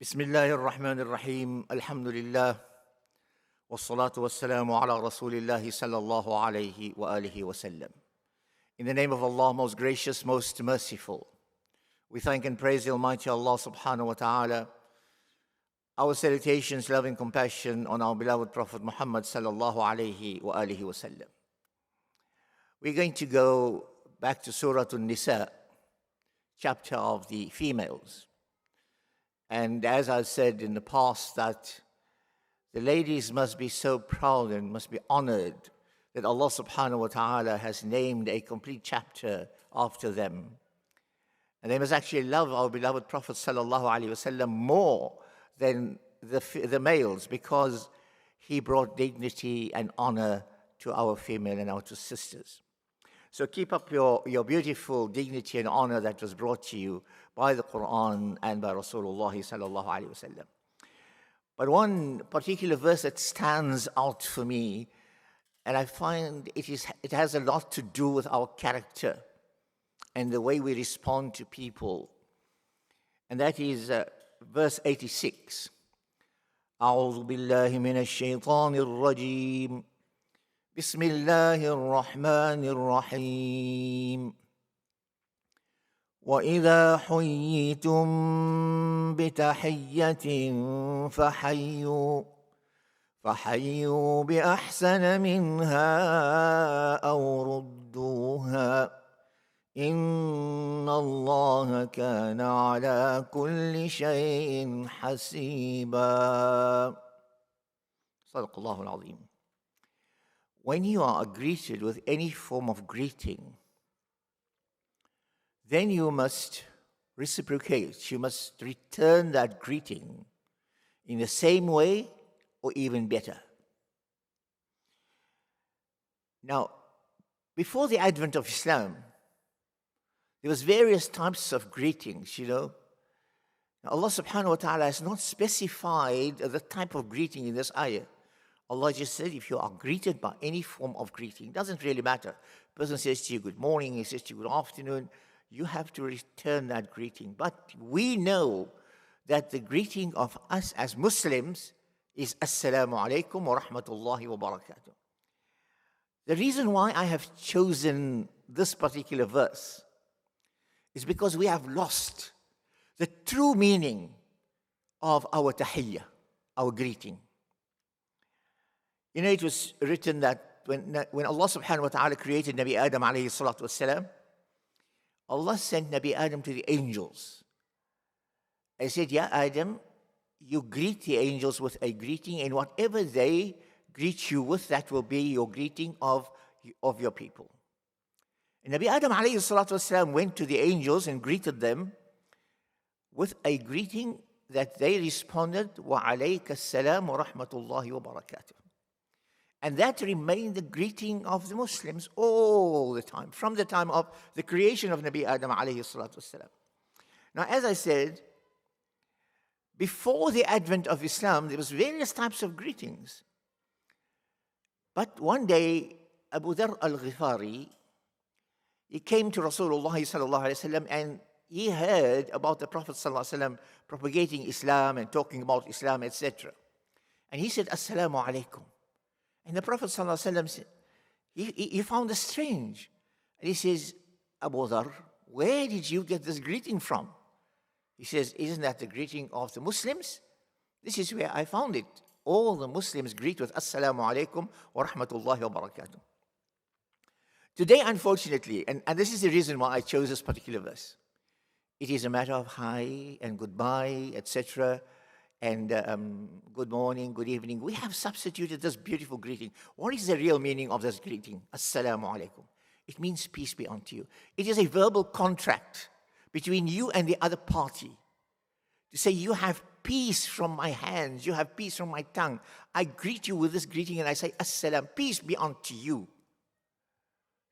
بسم الله الرحمن الرحيم الحمد لله والصلاة والسلام على رسول الله صلى الله عليه وآله وسلم. In the name of Allah, most gracious, most merciful, we thank and praise the Almighty Allah subhanahu wa ta'ala. Our salutations, love and compassion on our beloved Prophet Muhammad sallallahu alayhi wa alihi wasallam. We're going to go back to Surah An-Nisa, chapter of the females. And as I said in the past, that the ladies must be so proud and must be honored that Allah subhanahu wa ta'ala has named a complete chapter after them. And they must actually love our beloved Prophet sallallahu alaihi wasallam more than the males, because he brought dignity and honor to our female and our two sisters. So keep up your beautiful dignity and honor that was brought to you by the Quran and by Rasulullah sallallahu alaihi wasallam. But one particular verse that stands out for me, and I find it has a lot to do with our character and the way we respond to people. And that is verse 86. أعوذ بالله من الشيطان الرجيم بسم الله الرحمن الرحيم وإذا حييتم بتحية فحيوا بأحسن منها أو ردوها إن الله كان على كل شيء حسيبا. صدق الله العظيم. When you are greeted with any form of greeting, then you must reciprocate. You must return that greeting in the same way or even better. Now, before the advent of Islam, there was various types of greetings, Now, Allah subhanahu wa ta'ala has not specified the type of greeting in this ayah. Allah just said, if you are greeted by any form of greeting, it doesn't really matter. A person says to you, good morning, he says to you, good afternoon, you have to return that greeting. But we know that the greeting of us as Muslims is Assalamu Alaykum wa rahmatullahi wa barakatuh. The reason why I have chosen this particular verse is because we have lost the true meaning of our tahiyyah, our greeting. It was written that when Allah subhanahu wa ta'ala created Nabi Adam alayhi salatu wassalam, Allah sent Nabi Adam to the angels. He said, Ya Adam, you greet the angels with a greeting, and whatever they greet you with, that will be your greeting of your people. And Nabi Adam alayhi salatu wassalam went to the angels and greeted them with a greeting that they responded, Wa alayka assalam wa rahmatullahi wa barakatuh. And that remained the greeting of the Muslims all the time, from the time of the creation of Nabi Adam alayhi salatu wasalam. Now, as I said, before the advent of Islam, there was various types of greetings. But one day, Abu Dharr al-Ghifari, he came to Rasulullah sallallahu alayhi wasallam, and he heard about the Prophet sallallahu alayhi wasallam propagating Islam and talking about Islam, etc. And he said, Assalamu Alaykum. And the Prophet ﷺ said, he found this strange. And he says, Abu Dharr, where did you get this greeting from? He says, isn't that the greeting of the Muslims? This is where I found it. All the Muslims greet with Assalamu Alaykum wa rahmatullahi wa barakatuh. Today, unfortunately, and this is the reason why I chose this particular verse, it is a matter of hi and goodbye, etc., and good morning, good evening. We have substituted this beautiful greeting. What is the real meaning of this greeting? Assalamu alaikum. It means peace be unto you. It is a verbal contract between you and the other party to say, you have peace from my hands, you have peace from my tongue. I greet you with this greeting and I say, Assalam, peace be unto you.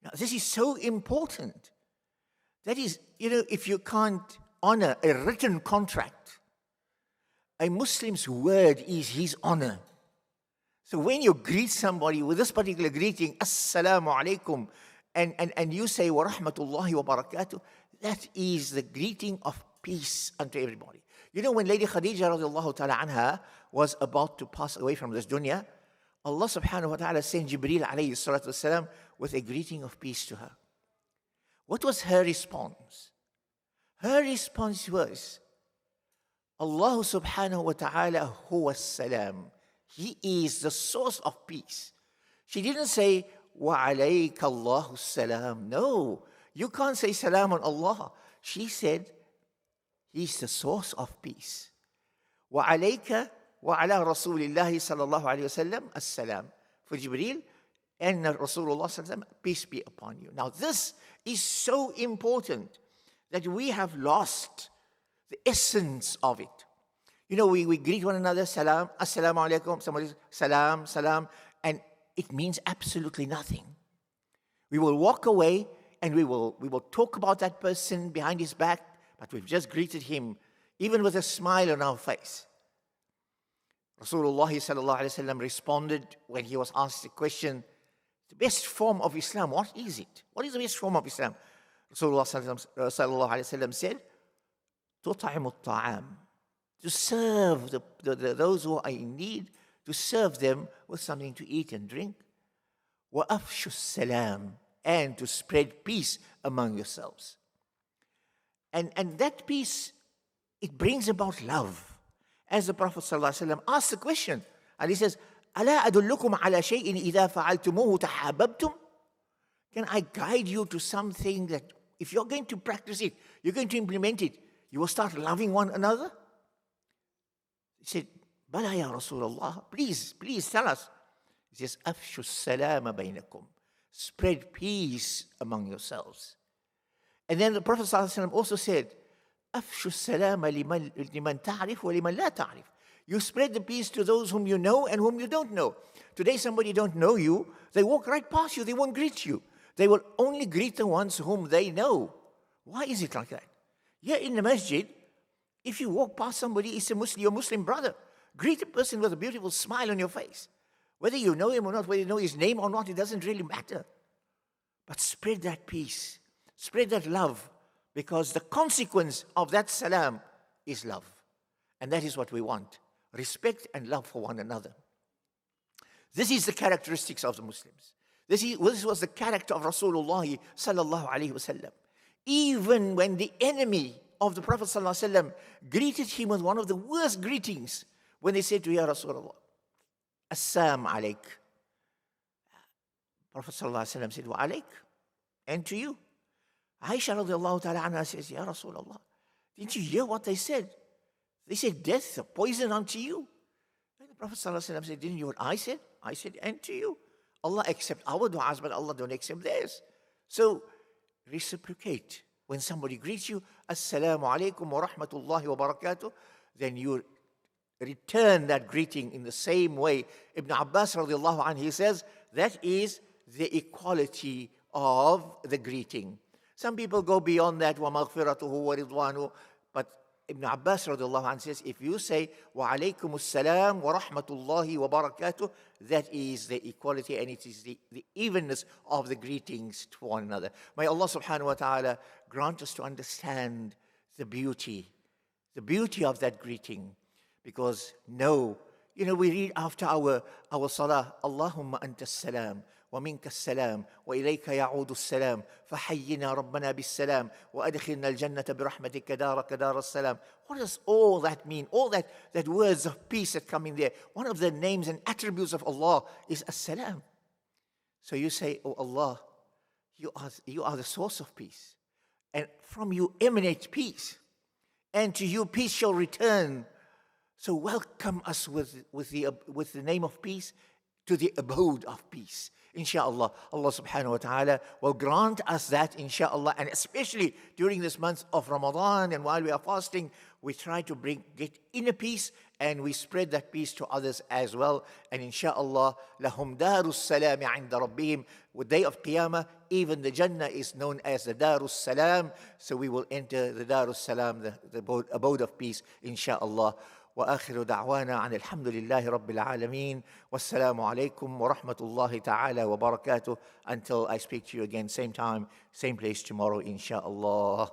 Now, this is so important. That is, if you can't honor a written contract, a Muslim's word is his honor. So when you greet somebody with this particular greeting, Assalamu Alaikum, and you say, Wa rahmatullahi wa barakatuh, that is the greeting of peace unto everybody. You know, when Lady Khadija radiallahu ta'ala anha was about to pass away from this dunya, Allah subhanahu wa ta'ala sent Jibreel alayhi salatu wasalam with a greeting of peace to her. What was her response? Her response was, Allah subhanahu wa ta'ala huwa salam. He is the source of peace. She didn't say, wa alayka Allahu salam. No, you can't say salam on Allah. She said, He's the source of peace. Wa alayka wa ala Rasulillahi sallallahu alayhi wa sallam as-salam. For Jibreel and Rasulullah sallallahu alayhi wa sallam, peace be upon you. Now this is so important that we have lost the essence of it. You know, we greet one another, salam, assalamu alaikum, somebody salam, salam, and it means absolutely nothing. We will walk away and we will talk about that person behind his back, but we've just greeted him, even with a smile on our face. Rasulullah sallallahu alaihi wasallam responded when he was asked the question, the best form of Islam, what is it? What is the best form of Islam? Rasulullah sallallahu alaihi wasallam said, تطعم الطعام, to serve those who are in need, to serve them with something to eat and drink. وَأَفْشُ السَّلَامِ, and to spread peace among yourselves. And that peace, it brings about love. As the Prophet ﷺ asked the question, and he says, أَلَا أَدُلُّكُمْ عَلَى شَيْءٍ إِذَا فَعَلْتُمُوهُ تَحَابَبْتُمْ? Can I guide you to something that if you're going to practice it, you're going to implement it, you will start loving one another? He said, Bala ya Rasulullah, please tell us. He says, Afshu salama bainakum, spread peace among yourselves. And then the Prophet ﷺ also said, Afshu salama liman ta'rif wa liman la ta'rif. You spread the peace to those whom you know and whom you don't know. Today somebody don't know you, they walk right past you, they won't greet you. They will only greet the ones whom they know. Why is it like that? Here in the masjid, if you walk past somebody, it's a Muslim, your Muslim brother. Greet a person with a beautiful smile on your face. Whether you know him or not, whether you know his name or not, it doesn't really matter. But spread that peace, spread that love, because the consequence of that salam is love. And that is what we want. Respect and love for one another. This is the characteristics of the Muslims. This was the character of Rasulullah sallallahu alaihi wasallam. Even when the enemy of the Prophet sallallahu alaihi wasallam greeted him with one of the worst greetings, when they said to Ya Rasulullah, Assalam alayk. Prophet sallallahu alaihi wasallam said, Wa alayk, and to you. Aisha radiallahu ta'ala anha says, Ya Rasulullah, didn't you hear what they said? They said, death, poison unto you. And the Prophet sallallahu alaihi wasallam said, didn't you hear what I said? I said, and to you. Allah accept our du'as, but Allah don't accept theirs. So reciprocate. When somebody greets you, Assalamu alaikum wa rahmatullahi wa barakatuh, then you return that greeting in the same way. Ibn Abbas radiallahu anhu, he says, that is the equality of the greeting. Some people go beyond that, وَمَغْفِرَتُهُ وَرِضْوَانُهُ, but Ibn Abbas radiallahu anhu says, if you say, وَعَلَيْكُمُ السَّلَامُ وَرَحْمَةُ اللَّهِ وَبَرَكَاتُهُ, that is the equality and it is the evenness of the greetings to one another. May Allah subhanahu wa ta'ala grant us to understand the beauty of that greeting. Because we read after our salah, Allahumma anta salam, wa minka salam, wa ilayka ya'udu salam, fahayyina rabbana bis salam, wa adkhilna al-jannata bi rahmatika daraka dar as-salam. What does all that mean? All that words of peace that come in there. One of the names and attributes of Allah is as-salam. So you say, oh Allah, you are the source of peace. And from you emanate peace. And to you peace shall return. So welcome us with the name of peace to the abode of peace. Insha'Allah, Allah subhanahu wa ta'ala will grant us that, insha'Allah, and especially during this month of Ramadan and while we are fasting, we try to get inner peace and we spread that peace to others as well. And insha'Allah, lahum darus salam 'inda rabbihim. With day of Qiyamah, even the Jannah is known as the Darus Salam. So we will enter the Darus Salam, the abode of peace, insha'Allah. وآخر دعوانا عن الحمد لله رب العالمين والسلام عليكم ورحمة الله تعالى وبركاته. Until I speak to you again, same time, same place tomorrow, inshallah.